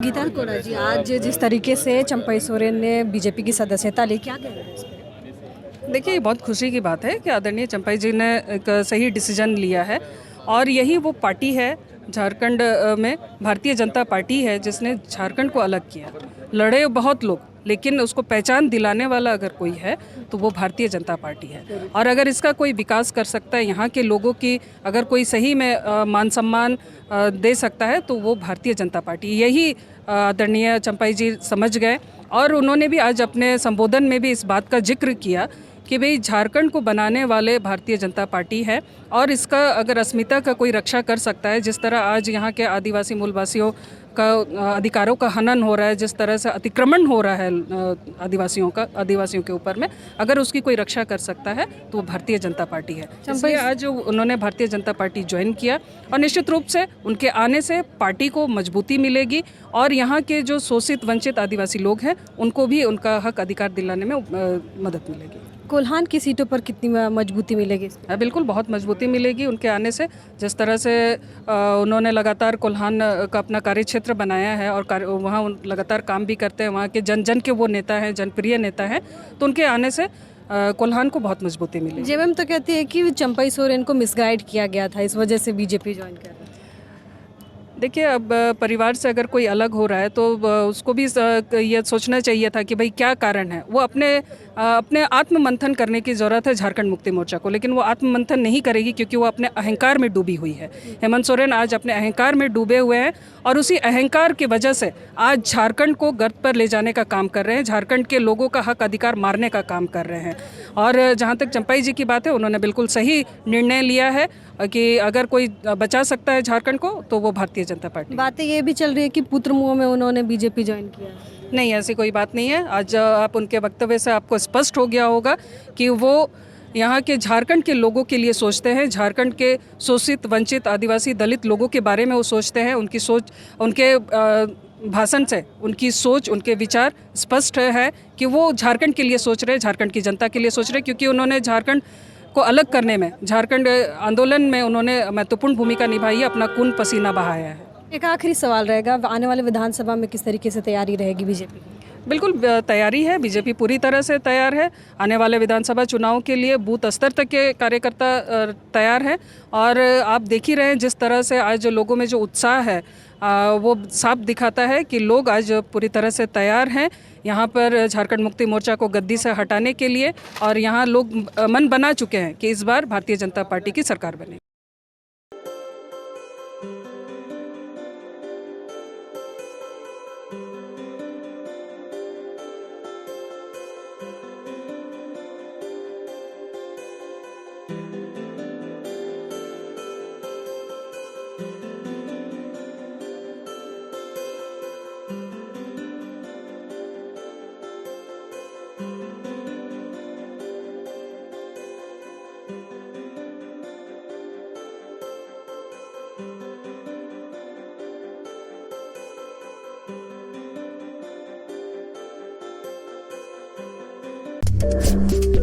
गीता कोड़ा जी, आज जिस तरीके से चंपई सोरेन ने बीजेपी की सदस्यता ली, क्या कह रहे हैं इस पे? देखिए, ये बहुत खुशी की बात है कि आदरणीय चंपई जी ने एक सही डिसीजन लिया है और यही वो पार्टी है झारखंड में, भारतीय जनता पार्टी है जिसने झारखंड को अलग किया। लड़े बहुत लोग, लेकिन उसको पहचान दिलाने वाला अगर कोई है तो वो भारतीय जनता पार्टी है। और अगर इसका कोई विकास कर सकता है, यहाँ के लोगों की अगर कोई सही में मान सम्मान दे सकता है तो वो भारतीय जनता पार्टी। यही आदरणीय चंपई जी समझ गए और उन्होंने भी आज अपने संबोधन में भी इस बात का जिक्र किया कि भाई झारखंड को बनाने वाले भारतीय जनता पार्टी है और इसका अगर अस्मिता का कोई रक्षा कर सकता है, जिस तरह आज यहाँ के आदिवासी मूलवासियों का अधिकारों का हनन हो रहा है, जिस तरह से अतिक्रमण हो रहा है आदिवासियों के ऊपर में, अगर उसकी कोई रक्षा कर सकता है तो वो भारतीय जनता पार्टी है। इसलिए आज उन्होंने भारतीय जनता पार्टी ज्वाइन किया और निश्चित रूप से उनके आने से पार्टी को मजबूती मिलेगी और यहाँ के जो शोषित वंचित आदिवासी लोग हैं उनको भी उनका हक अधिकार दिलाने में मदद मिलेगी। कोल्हान की सीटों पर कितनी मजबूती मिलेगी? बिल्कुल बहुत मजबूती मिलेगी उनके आने से। जिस तरह से उन्होंने लगातार कोल्हान का अपना कार्यक्षेत्र बनाया है और वहाँ लगातार काम भी करते हैं, वहाँ के जन जन के वो नेता हैं, जनप्रिय नेता हैं, तो उनके आने से कोल्हान को बहुत मजबूती मिलेगी। जेएमएम तो कहती है कि चंपई सोरेन को मिसगाइड किया गया था, इस वजह से बीजेपी ज्वाइन कर रहा है। देखिए, अब परिवार से अगर कोई अलग हो रहा है तो उसको भी ये सोचना चाहिए था कि भाई क्या कारण है। वो अपने आत्म मंथन करने की ज़रूरत है झारखंड मुक्ति मोर्चा को, लेकिन वो आत्म मंथन नहीं करेगी क्योंकि वो अपने अहंकार में डूबी हुई है। हेमंत सोरेन आज अपने अहंकार में डूबे हुए हैं और उसी अहंकार की वजह से आज झारखंड को गर्त पर ले जाने का काम कर रहे हैं, झारखंड के लोगों का हक अधिकार मारने का काम कर रहे हैं। और जहाँ तक चंपई जी की बात है, उन्होंने बिल्कुल सही निर्णय लिया है कि अगर कोई बचा सकता है झारखंड को तो वो भारतीय जनता पार्टी। बातें ये भी चल रही है कि पुत्र मुँह में उन्होंने बीजेपी ज्वाइन किया। नहीं, ऐसी कोई बात नहीं है। आज आप उनके वक्तव्य से आपको स्पष्ट हो गया होगा कि वो यहाँ के झारखंड के लोगों के लिए सोचते हैं, झारखंड के शोषित वंचित आदिवासी दलित लोगों के बारे में वो सोचते हैं। उनकी सोच, उनके भाषण से उनकी सोच, उनके विचार स्पष्ट है कि वो झारखंड के लिए सोच रहे हैं, झारखंड की जनता के लिए सोच रहे हैं, क्योंकि उन्होंने झारखंड को अलग करने में, झारखंड आंदोलन में उन्होंने महत्वपूर्ण भूमिका निभाई है, अपना खून पसीना बहाया है। एक आखिरी सवाल रहेगा, आने वाले विधानसभा में किस तरीके से तैयारी रहेगी बीजेपी की? बिल्कुल तैयारी है, बीजेपी पूरी तरह से तैयार है। आने वाले विधानसभा चुनाव के लिए बूथ स्तर तक के कार्यकर्ता तैयार हैं और आप देख ही रहे हैं जिस तरह से आज लोगों में जो उत्साह है वो साफ दिखाता है कि लोग आज पूरी तरह से तैयार हैं यहाँ पर झारखंड मुक्ति मोर्चा को गद्दी से हटाने के लिए और यहाँ लोग मन बना चुके हैं कि इस बार भारतीय जनता पार्टी की सरकार बने। Thank you.